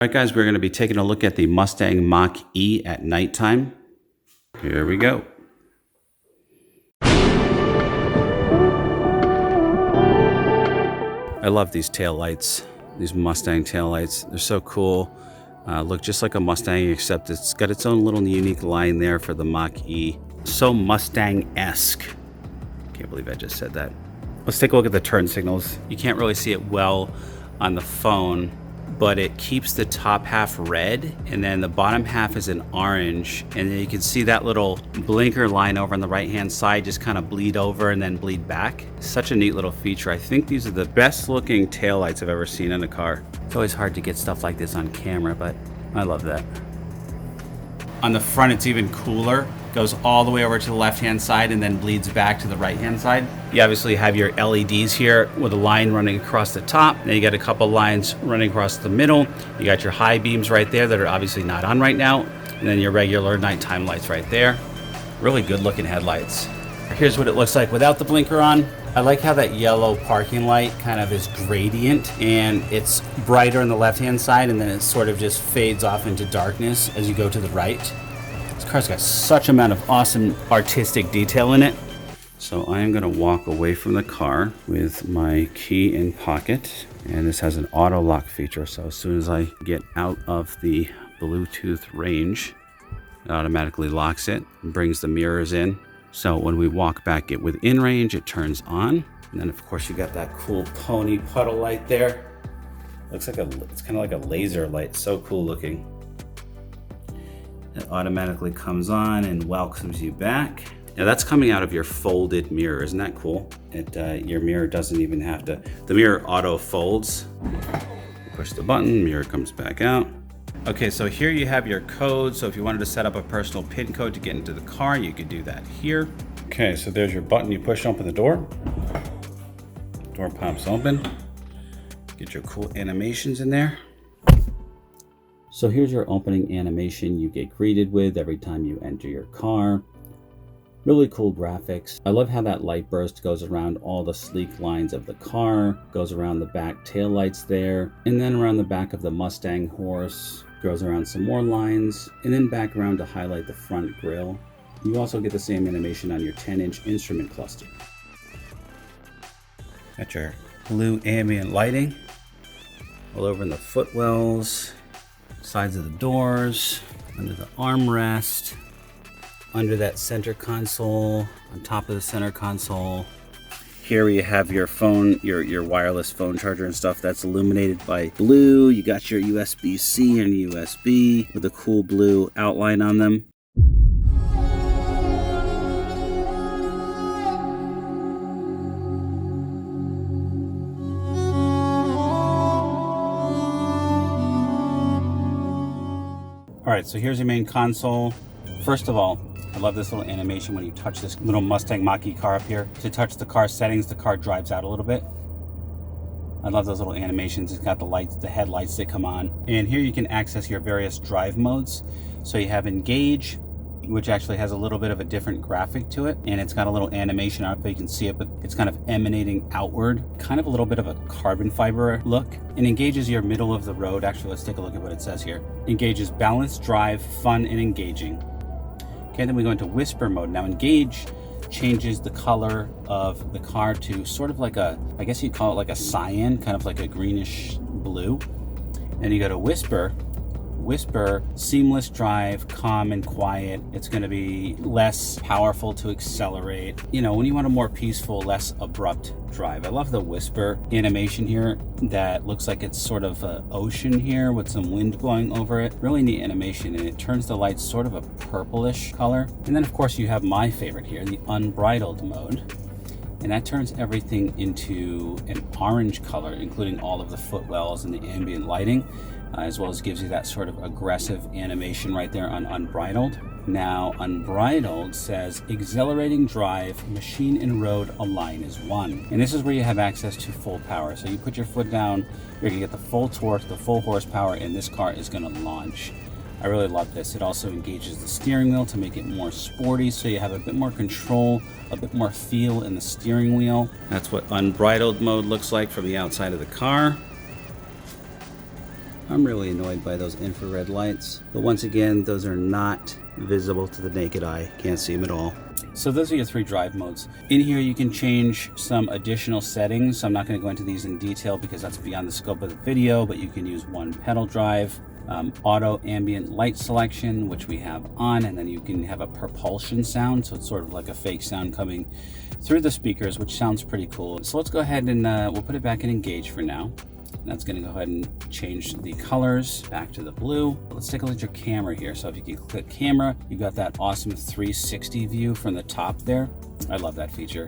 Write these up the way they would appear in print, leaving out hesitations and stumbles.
All right, guys, we're going to be taking a look at the Mustang Mach-E at nighttime. Here we go. I love these tail lights, these Mustang tail lights. They're so cool. Look just like a Mustang, except it's got its own little unique line there for the Mach-E. So Mustang-esque. Can't believe I just said that. Let's take a look at the turn signals. You can't really see it well on the phone, but it keeps the top half red and then the bottom half is an orange, and then you can see that little blinker line over on the right hand side just kind of bleed over and then bleed back. Such a neat little feature. I think these are the best looking taillights I've ever seen in a car. It's always hard to get stuff like this on camera, but I love that. On the front it's even cooler. Goes all the way over to the left hand side and then bleeds back to the right hand side. You obviously have your LEDs here with a line running across the top. Then you got a couple lines running across the middle. You got your high beams right there that are obviously not on right now. And then your regular nighttime lights right there. Really good looking headlights. Here's what it looks like without the blinker on. I like how that yellow parking light kind of is gradient and it's brighter on the left hand side and then it sort of just fades off into darkness as you go to the right. This car's got such amount of awesome artistic detail in it. So I am going to walk away from the car with my key in pocket, and this has an auto lock feature, so as soon as I get out of the Bluetooth range, it automatically locks it and brings the mirrors in. So when we walk back within range, it turns on. And then of course you got that cool pony puddle light there. Looks like it's kind of like a laser light, so cool looking. It automatically comes on and welcomes you back. Now that's coming out of your folded mirror. Isn't that cool? Your mirror doesn't even have to, the mirror auto folds. You push the button, mirror comes back out. Okay, so here you have your code. So if you wanted to set up a personal PIN code to get into the car, you could do that here. Okay, so there's your button. You push open the door. Door pops open. Get your cool animations in there. So here's your opening animation you get greeted with every time you enter your car. Really cool graphics. I love how that light burst goes around all the sleek lines of the car, goes around the back tail lights there, and then around the back of the Mustang horse, goes around some more lines, and then back around to highlight the front grille. You also get the same animation on your 10-inch instrument cluster. Got your blue ambient lighting all over in the footwells, sides of the doors, under the armrest, under that center console, on top of the center console. Here you have your phone, your wireless phone charger and stuff that's illuminated by blue. You got your USB-C and USB with a cool blue outline on them. All right, so here's your main console. First of all, I love this little animation when you touch this little Mustang Mach-E car up here. To touch the car settings, the car drives out a little bit. I love those little animations. It's got the lights, the headlights that come on. And here you can access your various drive modes. So you have Engage, which actually has a little bit of a different graphic to it. And it's got a little animation out there. You can see it, but it's kind of emanating outward. Kind of a little bit of a carbon fiber look. And Engage is your middle of the road. Actually, let's take a look at what it says here. Engage is balanced drive, fun, and engaging. Okay, then we go into Whisper mode. Now Engage changes the color of the car to sort of like a, I guess you'd call it like a cyan, kind of like a greenish blue. Then you go to Whisper. Whisper, seamless drive, calm and quiet. It's going to be less powerful to accelerate. You know, when you want a more peaceful, less abrupt drive. I love the Whisper animation here that looks like it's sort of an ocean here with some wind blowing over it. Really neat animation, and it turns the lights sort of a purplish color. And then of course you have my favorite here, the unbridled mode. And that turns everything into an orange color, including all of the footwells and the ambient lighting. As well as gives you that sort of aggressive animation right there on Unbridled. Now, Unbridled says, exhilarating drive, machine and road align as one. And this is where you have access to full power. So you put your foot down, you're gonna get the full torque, the full horsepower, and this car is gonna launch. I really love this. It also engages the steering wheel to make it more sporty, so you have a bit more control, a bit more feel in the steering wheel. That's what Unbridled mode looks like from the outside of the car. I'm really annoyed by those infrared lights, but once again, those are not visible to the naked eye. Can't see them at all. So those are your 3 drive modes. In here you can change some additional settings. I'm not going to go into these in detail because that's beyond the scope of the video, but you can use 1 pedal drive, auto ambient light selection, which we have on, and then you can have a propulsion sound, so it's sort of like a fake sound coming through the speakers, which sounds pretty cool. So let's go ahead and we'll put it back in engage for now. That's going to go ahead and change the colors back to the blue. Let's take a look at your camera here. So if you can click camera, you've got that awesome 360 view from the top there. I love that feature.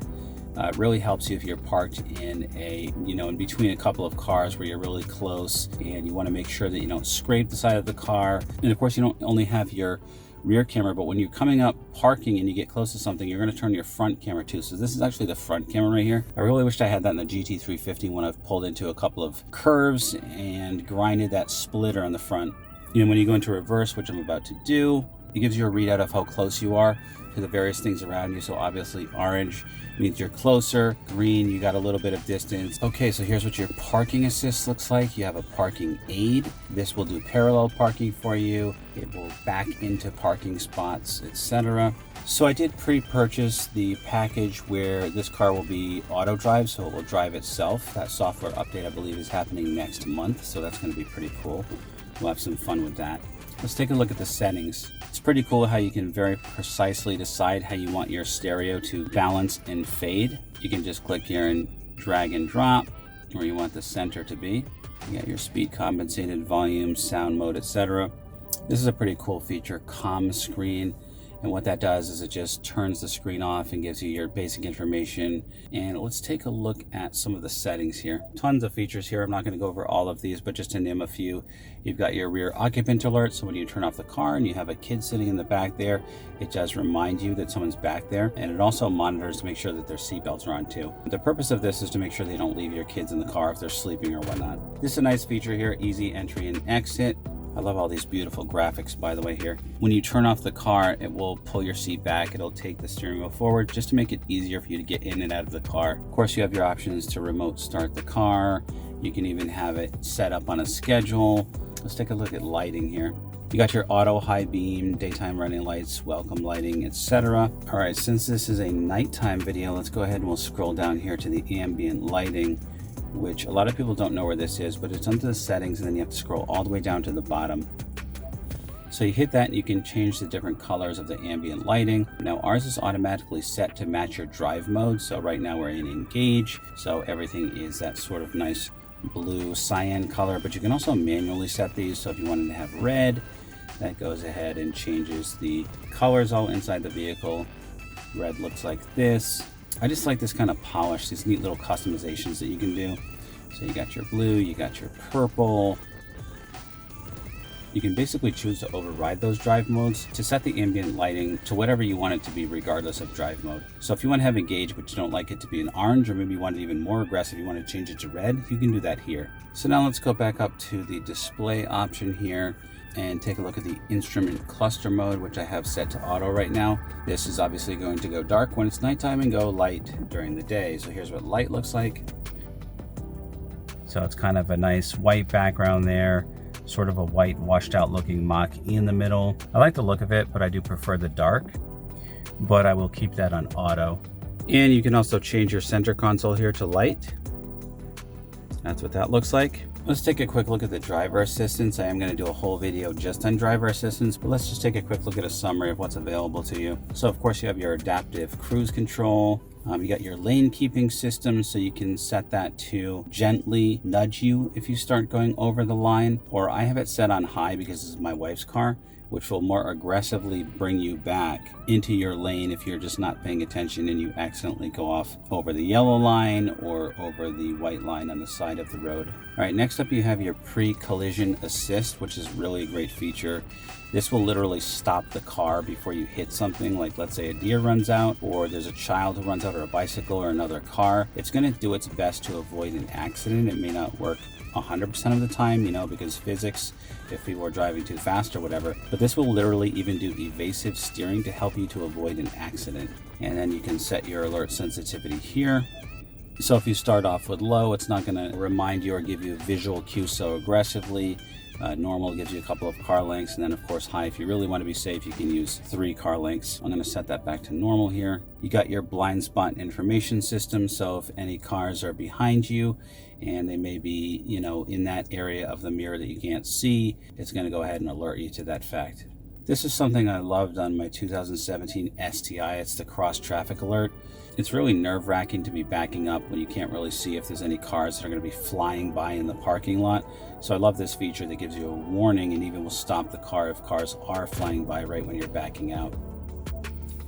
It really helps you if you're parked in in between a couple of cars where you're really close and you want to make sure that you don't scrape the side of the car. And of course, you don't only have your rear camera, but when you're coming up parking and you get close to something, you're going to turn your front camera too. So this is actually the front camera right here. I really wished I had that in the GT350 when I've pulled into a couple of curves and grinded that splitter on the front. When you go into reverse, which I'm about to do, it gives you a readout of how close you are to the various things around you. So obviously orange means you're closer, green, you got a little bit of distance. Okay, so here's what your parking assist looks like. You have a parking aid. This will do parallel parking for you. It will back into parking spots, etc. So I did pre-purchase the package where this car will be auto drive, so it will drive itself. That software update, I believe, is happening next month, so that's going to be pretty cool. We'll have some fun with that. Let's take a look at the settings. It's pretty cool how you can very precisely decide how you want your stereo to balance and fade. You can just click here and drag and drop where you want the center to be. You got your speed compensated, volume, sound mode, etc. This is a pretty cool feature, calm screen. And what that does is it just turns the screen off and gives you your basic information. And let's take a look at some of the settings here. Tons of features here. I'm not going to go over all of these, but just to name a few, you've got your rear occupant alert. So when you turn off the car and you have a kid sitting in the back there, it does remind you that someone's back there. And it also monitors to make sure that their seatbelts are on too. The purpose of this is to make sure they don't leave your kids in the car if they're sleeping or whatnot. This is a nice feature here, easy entry and exit. I love all these beautiful graphics, by the way, here. When you turn off the car, it will pull your seat back. It'll take the steering wheel forward just to make it easier for you to get in and out of the car. Of course, you have your options to remote start the car. You can even have it set up on a schedule. Let's take a look at lighting here. You got your auto high beam, daytime running lights, welcome lighting, etc. All right, since this is a nighttime video, let's go ahead and we'll scroll down here to the ambient lighting, which a lot of people don't know where this is, but it's under the settings and then you have to scroll all the way down to the bottom. So you hit that and you can change the different colors of the ambient lighting. Now ours is automatically set to match your drive mode. So right now we're in engage. So everything is that sort of nice blue cyan color, but you can also manually set these. So if you wanted to have red, that goes ahead and changes the colors all inside the vehicle. Red looks like this. I just like this kind of polish, these neat little customizations that you can do. So you got your blue, you got your purple. You can basically choose to override those drive modes to set the ambient lighting to whatever you want it to be regardless of drive mode. So if you want to have engage but you don't like it to be an orange, or maybe you want it even more aggressive, you want to change it to red, you can do that here. So now let's go back up to the display option here and take a look at the instrument cluster mode, which I have set to auto right now. This is obviously going to go dark when it's nighttime and go light during the day. So here's what light looks like. So it's kind of a nice white background there, sort of a white washed out looking Mach-E in the middle. I like the look of it, but I do prefer the dark, but I will keep that on auto. And you can also change your center console here to light. That's what that looks like. Let's take a quick look at the driver assistance. I am going to do a whole video just on driver assistance, but let's just take a quick look at a summary of what's available to you. So of course you have your adaptive cruise control. You got your lane keeping system, so you can set that to gently nudge you if you start going over the line, or I have it set on high because this is my wife's car, which will more aggressively bring you back into your lane if you're just not paying attention and you accidentally go off over the yellow line or over the white line on the side of the road. All right, next up you have your pre-collision assist, which is really a great feature. This will literally stop the car before you hit something, like let's say a deer runs out, or there's a child who runs out, or a bicycle or another car. It's going to do its best to avoid an accident. It may not work 100% of the time, because physics, if people are driving too fast or whatever, but this will literally even do evasive steering to help you to avoid an accident. And then you can set your alert sensitivity here. So if you start off with low, it's not going to remind you or give you a visual cue so aggressively. Normal gives you a couple of car lengths, and then of course high. If you really want to be safe, you can use 3 car lengths. I'm going to set that back to normal here. You got your blind spot information system, so if any cars are behind you and they may be, you know, in that area of the mirror that you can't see, it's going to go ahead and alert you to that fact. This is something I loved on my 2017 STI. It's the cross traffic alert. It's really nerve-wracking to be backing up when you can't really see if there's any cars that are going to be flying by in the parking lot. So I love this feature that gives you a warning and even will stop the car if cars are flying by right when you're backing out.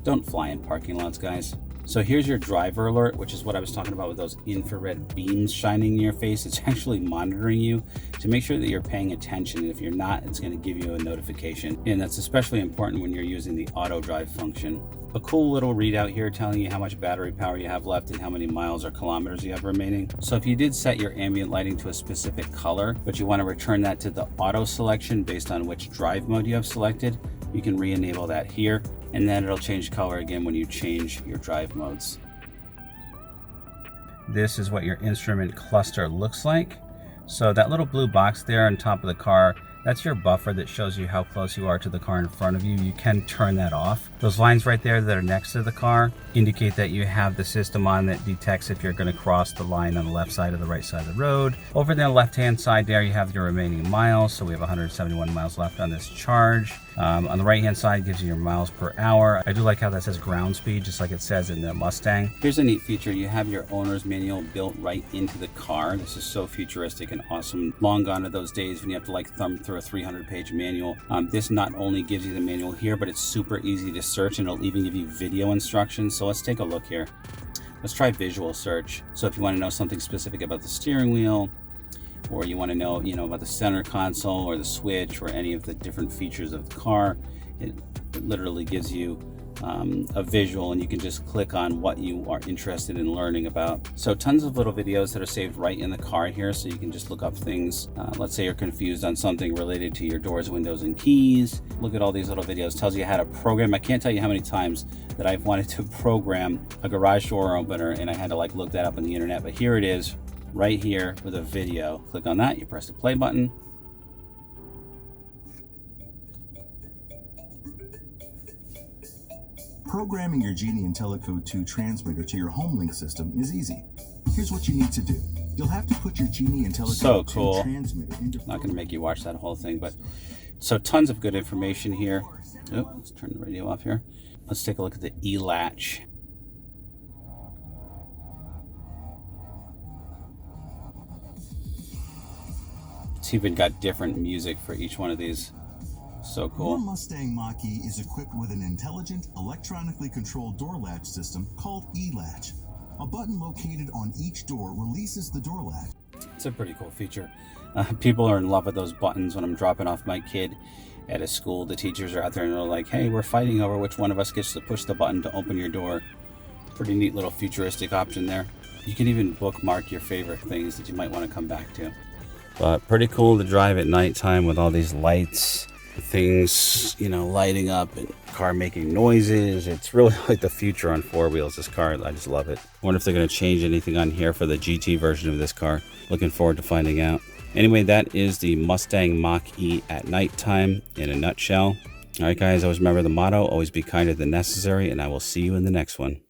Don't fly in parking lots, guys. So here's your driver alert, which is what I was talking about with those infrared beams shining in your face. It's actually monitoring you to make sure that you're paying attention. And if you're not, it's going to give you a notification. And that's especially important when you're using the auto drive function. A cool little readout here telling you how much battery power you have left and how many miles or kilometers you have remaining. So if you did set your ambient lighting to a specific color, but you want to return that to the auto selection based on which drive mode you have selected, you can re-enable that here, and then it'll change color again when you change your drive modes. This is what your instrument cluster looks like. So that little blue box there on top of the car, that's your buffer that shows you how close you are to the car in front of you. You can turn that off. Those lines right there that are next to the car indicate that you have the system on that detects if you're going to cross the line on the left side or the right side of the road. Over the left-hand side there, you have your remaining miles. So we have 171 miles left on this charge. On the right-hand side gives you your miles per hour. I do like how that says ground speed, just like it says in the Mustang. Here's a neat feature. You have your owner's manual built right into the car. This is so futuristic and awesome. Long gone are those days when you have to like thumb through a 300-page manual. This not only gives you the manual here, but it's super easy to search, and it'll even give you video instructions. So let's take a look here. Let's try visual search. So if you want to know something specific about the steering wheel, or you want to know, about the center console or the switch or any of the different features of the car, it literally gives you a visual, and you can just click on what you are interested in learning about. So tons of little videos that are saved right in the car here, so you can just look up things. Let's say you're confused on something related to your doors, windows, and keys. Look at all these little videos. Tells you how to program. I can't tell you how many times that I've wanted to program a garage door opener, and I had to look that up on the internet, but here it is right here with a video. Click on that, you press the play button. Programming your Genie IntelliCode 2 transmitter to your HomeLink system is easy. Here's what you need to do. You'll have to put your Genie IntelliCode 2 transmitter into... Not going to make you watch that whole thing, but so tons of good information here. Oh, let's turn the radio off here. Let's take a look at the E-latch. It's even got different music for each one of these. So cool. Your Mustang Mach-E is equipped with an intelligent, electronically controlled door latch system called E-latch. A button located on each door releases the door latch. It's a pretty cool feature. People are in love with those buttons. When I'm dropping off my kid at a school, the teachers are out there and they're like, hey, we're fighting over which one of us gets to push the button to open your door. Pretty neat little futuristic option there. You can even bookmark your favorite things that you might want to come back to. But pretty cool to drive at nighttime with all these lights, things, lighting up and car making noises. It's really like the future on 4 wheels, this car. I just love it. Wonder if they're going to change anything on here for the GT version of this car. Looking forward to finding out. Anyway, that is the Mustang Mach-E at nighttime in a nutshell. All right, guys, always remember the motto, always be kinder than necessary, and I will see you in the next one.